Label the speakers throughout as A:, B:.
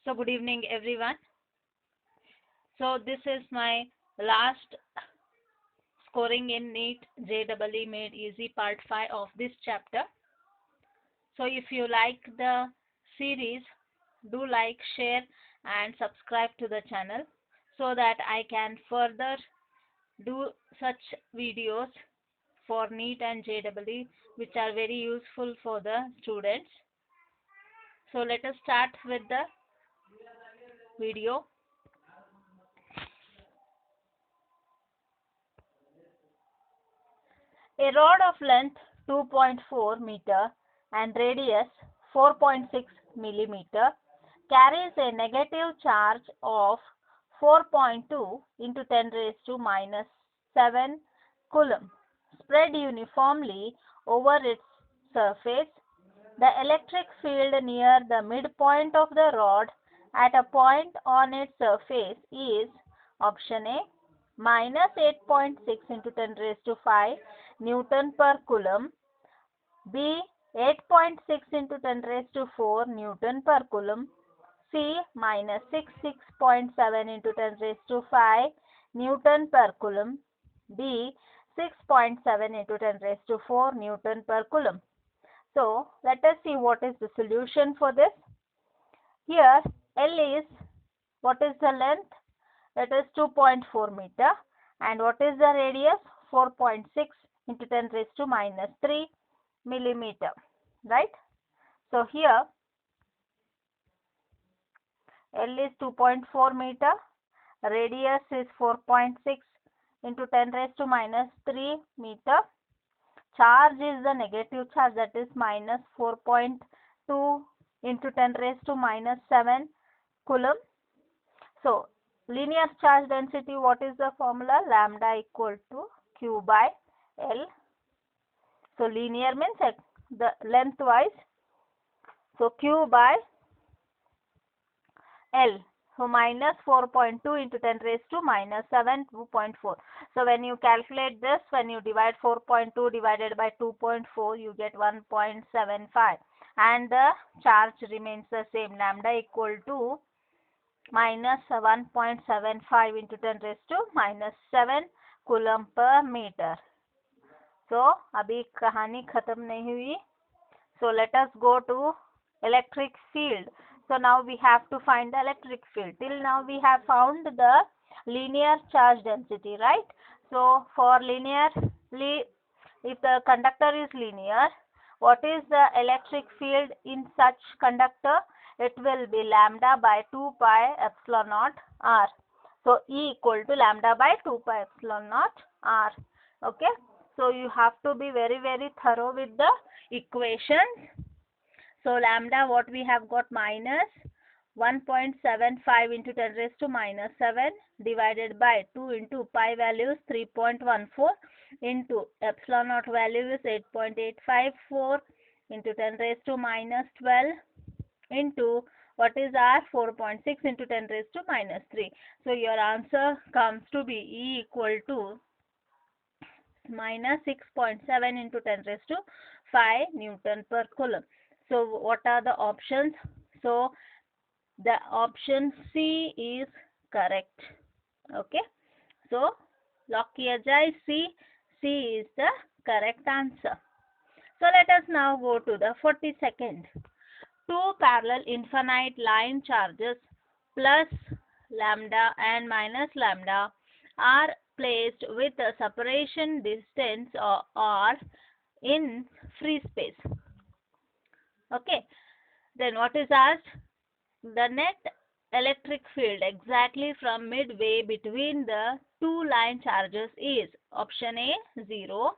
A: So good evening everyone. So this is my last scoring in NEET JEE Made Easy part 5 of this chapter. So if you like the series, do like, share and subscribe to the channel so that I can further do such videos for NEET and JEE which are very useful for the students. So let us start with the video. A rod of length 2.4 meter and radius 4.6 millimeter carries a negative charge of 4.2 into 10 raised to minus 7 coulomb spread uniformly over its surface. The electric field near the midpoint of the rod at a point on its surface is option A minus 8.6 into 10 raised to 5 Newton per coulomb, B 8.6 into 10 raised to 4 Newton per coulomb, C minus 6.7 into 10 raised to 5 Newton per coulomb, D 6.7 into 10 raised to 4 Newton per coulomb. So let us see what is the solution for this. Here L is, what is the length? It is 2.4 meter and what is the radius? 4.6 into 10 raised to minus 3 millimeter, right? So here L is 2.4 meter, radius is 4.6 into 10 raised to minus 3 meter. Charge is the negative charge, that is minus 4.2 into 10 raised to minus 7 coulomb. So linear charge density, what is the formula? Lambda equal to Q by L. So linear means the lengthwise. So Q by L. So minus 4.2 into 10 raised to minus 7, 2.4. So when you calculate this, when you divide 4.2 divided by 2.4, you get 1.75. And the charge remains the same. Lambda equal to minus 1.75 into 10 raised to minus 7 coulomb per meter. So अभी कहानी खत्म नहीं हुई. So let us go to electric field. So now we have to find the electric field. Till now we have found the linear charge density, right? So for linearly, if the conductor is linear, what is the electric field in such conductor? It will be lambda by 2 pi epsilon naught r. So E equal to lambda by 2 pi epsilon naught r. Okay. So you have to be very thorough with the equations. So lambda, what we have got, minus 1.75 into 10 raised to minus 7 divided by 2 into pi value is 3.14 into epsilon naught value is 8.854 into 10 raised to minus 12 into what is r? 4.6 into 10 raised to minus 3. So your answer comes to be E equal to minus 6.7 into 10 raised to 5 Newton per coulomb. So what are the options? So the option C is correct. Okay. So lock किया जाए C. C is the correct answer. So let us now go to the 42nd. Two parallel infinite line charges plus lambda and minus lambda are placed with a separation distance or in free space. Okay. Then what is asked? The net electric field exactly from midway between the two line charges is option A 0,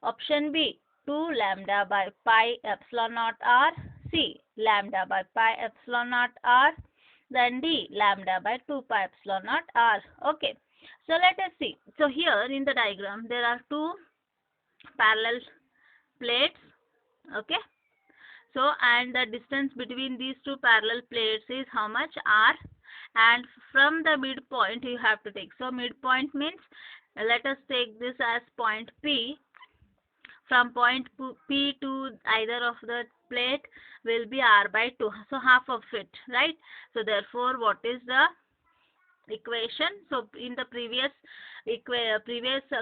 A: option B 2 lambda by pi epsilon naught r, C lambda by pi epsilon naught r, then D lambda by 2 pi epsilon naught r. Okay. So let us see. So here in the diagram there are two parallel plates. Okay. So and the distance between these two parallel plates is how much? R. And from the midpoint you have to take. So midpoint means, let us take this as point P. from point P to either of the plate will be r by 2. So half of it, right? So therefore, what is the equation? So in the previous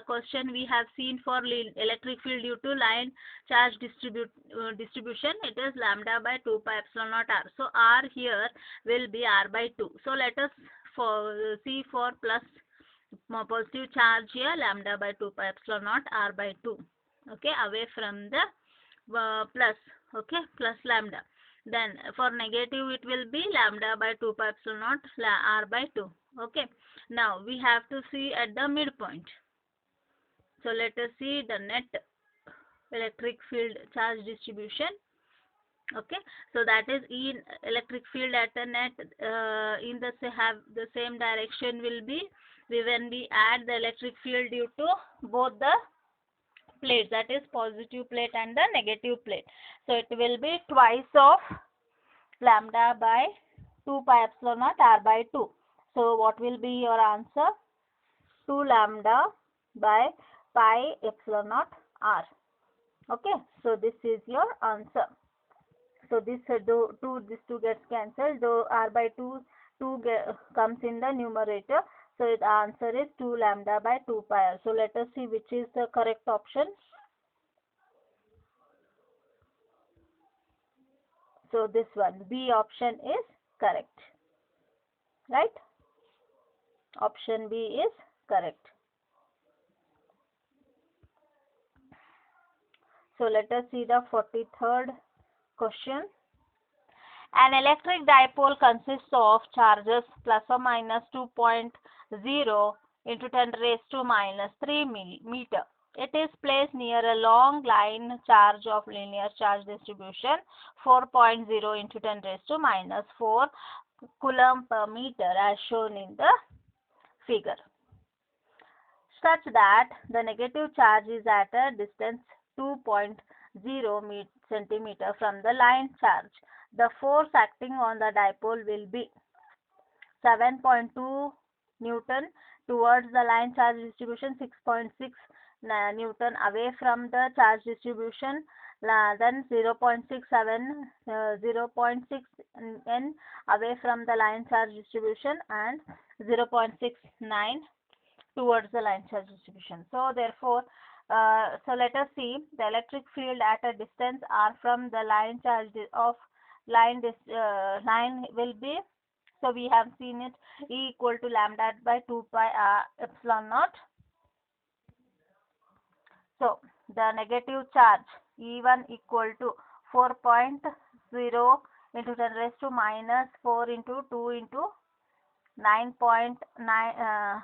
A: question we have seen for electric field due to line charge distribution, it is lambda by 2 pi epsilon naught r. So r here will be r by 2. So let us see for plus positive charge here, lambda by 2 pi epsilon naught r by 2. Okay, away from the plus, okay, plus lambda. Then for negative it will be lambda by 2 pi epsilon naught r by 2. Okay, now we have to see at the midpoint. So let us see the net electric field charge distribution. Okay, so that is in electric field at the net in the have the same direction will be when we add the electric field due to both the plates, that is positive plate and the negative plate. So it will be twice of lambda by 2 pi epsilon naught r by 2. So what will be your answer? 2 lambda by pi epsilon naught r. Okay, so this is your answer. So this this 2 gets cancelled. Though r by 2 comes in the numerator. So the answer is 2 lambda by 2 pi r. So let us see which is the correct option. So this one, B option is correct. Right? Option B is correct. So let us see the 43rd question. An electric dipole consists of charges plus or minus 2.0 into 10 raised to minus 3 meter. It is placed near a long line charge of linear charge distribution 4.0 into 10 raised to minus 4 coulomb per meter as shown in the figure, such that the negative charge is at a distance 2.0 centimeter from the line charge. The force acting on the dipole will be 7.2 Newton towards the line charge distribution, 6.6 Newton away from the charge distribution, then 0.67 0.6 N away from the line charge distribution, and 0.69 towards the line charge distribution. So therefore, so let us see the electric field at a distance r from the line charge of line will be, so we have seen it, E equal to lambda by 2 pi epsilon naught. So the negative charge E1 equal to 4.0 into 10 raised to minus 4 into 2 into 9.9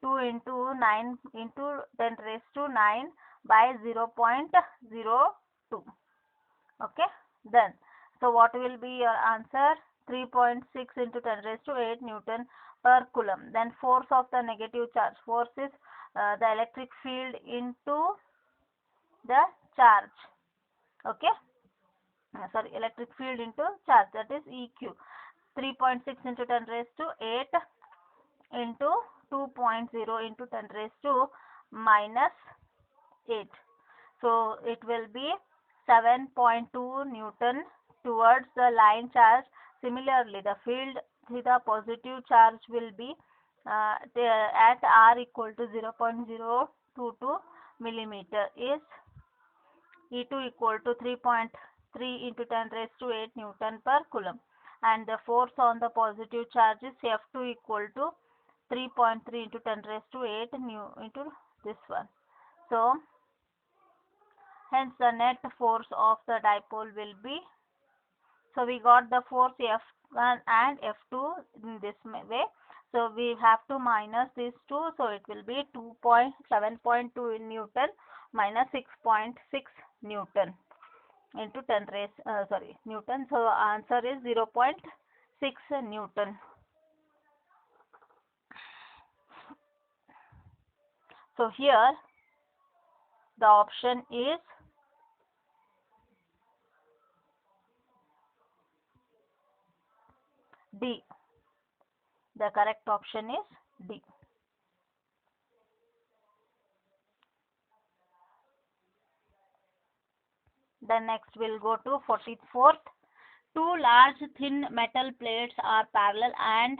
A: 2 into 9 into 10 raised to 9 by 0.02. Okay, then so what will be your answer? 3.6 into 10 raised to 8 Newton per coulomb. Then force of the negative charge. Force is the electric field into the charge. Okay, sorry, electric field into charge, that is EQ. 3.6 into 10 raised to 8 into 2.0 into 10 raised to minus 8. So it will be 7.2 Newton towards the line charge. Similarly, the field with the positive charge will be at r equal to 0.022 millimeter is E2 equal to 3.3 into 10 raised to 8 Newton per coulomb, and the force on the positive charge is F2 equal to 3.3 into 10 raised to 8 into this one. So hence the net force of the dipole will be, so we got the force F1 and F2 in this way. So we have to minus these two, so it will be 7.2 Newton minus 6.6 Newton into 10 raised Newton. So answer is 0.6 Newton. So here the option is D. The correct option is D. Then next we'll go to 44th. Two large thin metal plates are parallel and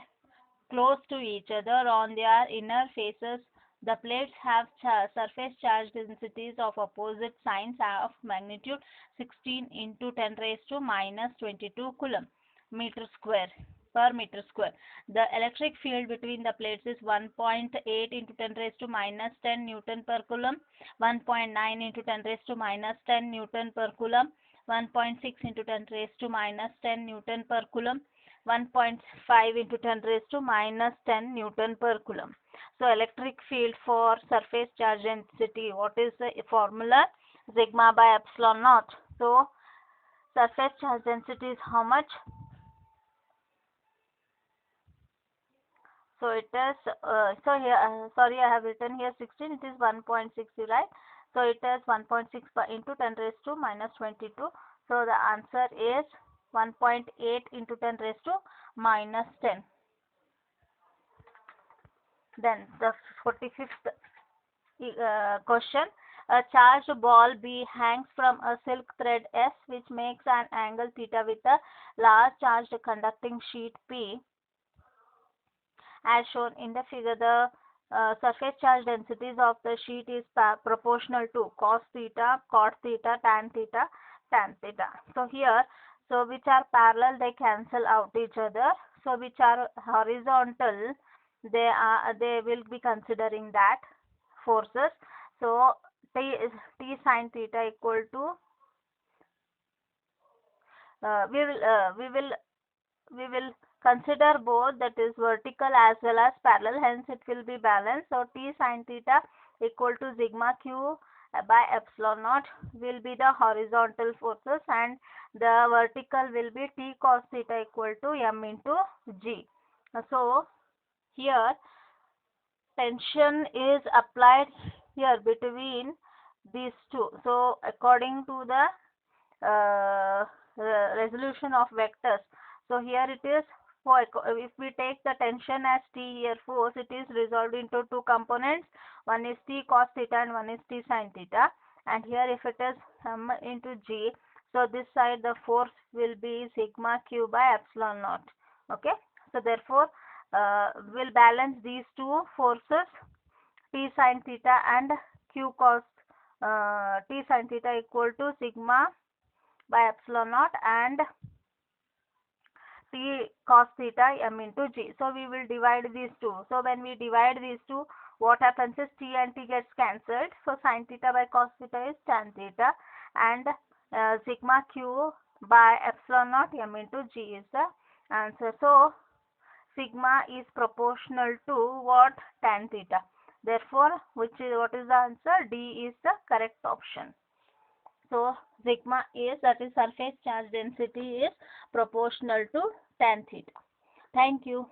A: close to each other on their inner faces. The plates have surface charge densities of opposite signs of magnitude 16 into 10 raised to minus 22 coulomb meter square per meter square. The electric field between the plates is 1.8 into 10 raised to minus 10 Newton per coulomb, 1.9 into 10 raised to minus 10 Newton per coulomb, 1.6 into 10 raised to minus 10 Newton per coulomb, 1.5 into 10 raised to minus 10 Newton per coulomb. So electric field for surface charge density, what is the formula? Sigma by epsilon naught. So surface charge density is how much? So it is, so here, sorry, I have written here 16, it is 1.6, right? So it is 1.6 into 10 raised to minus 22. So the answer is 1.8 into 10 raised to minus 10. Then the 45th question. A charged ball B hangs from a silk thread S, which makes an angle theta with a large charged conducting sheet P. As shown in the figure, the surface charge densities of the sheet is proportional to cos theta, cot theta, tan theta, tan theta. So here, so which are parallel, they cancel out each other. So which are horizontal, they will be considering that forces. So T sin theta equal to we will consider both, that is vertical as well as parallel, hence it will be balanced. So T sin theta equal to sigma q by epsilon naught will be the horizontal forces, and the vertical will be T cos theta equal to m into g. So here tension is applied here between these two. So according to the resolution of vectors, so here it is, for if we take the tension as T here force, it is resolved into two components. One is T cos theta and one is T sin theta. And here if it is m into g, so this side the force will be sigma q by epsilon naught. Okay. So therefore we'll balance these two forces, T sin theta and q cos T sin theta equal to sigma by epsilon naught and T cos theta m into g. So we will divide these two. So when we divide these two, what happens is T and T gets cancelled. So sin theta by cos theta is tan theta, and sigma q by epsilon naught m into g is the answer. So sigma is proportional to what? Tan theta. Therefore, what is the answer? D is the correct option. So sigma is, that is surface charge density, is proportional to tan theta. Thank you.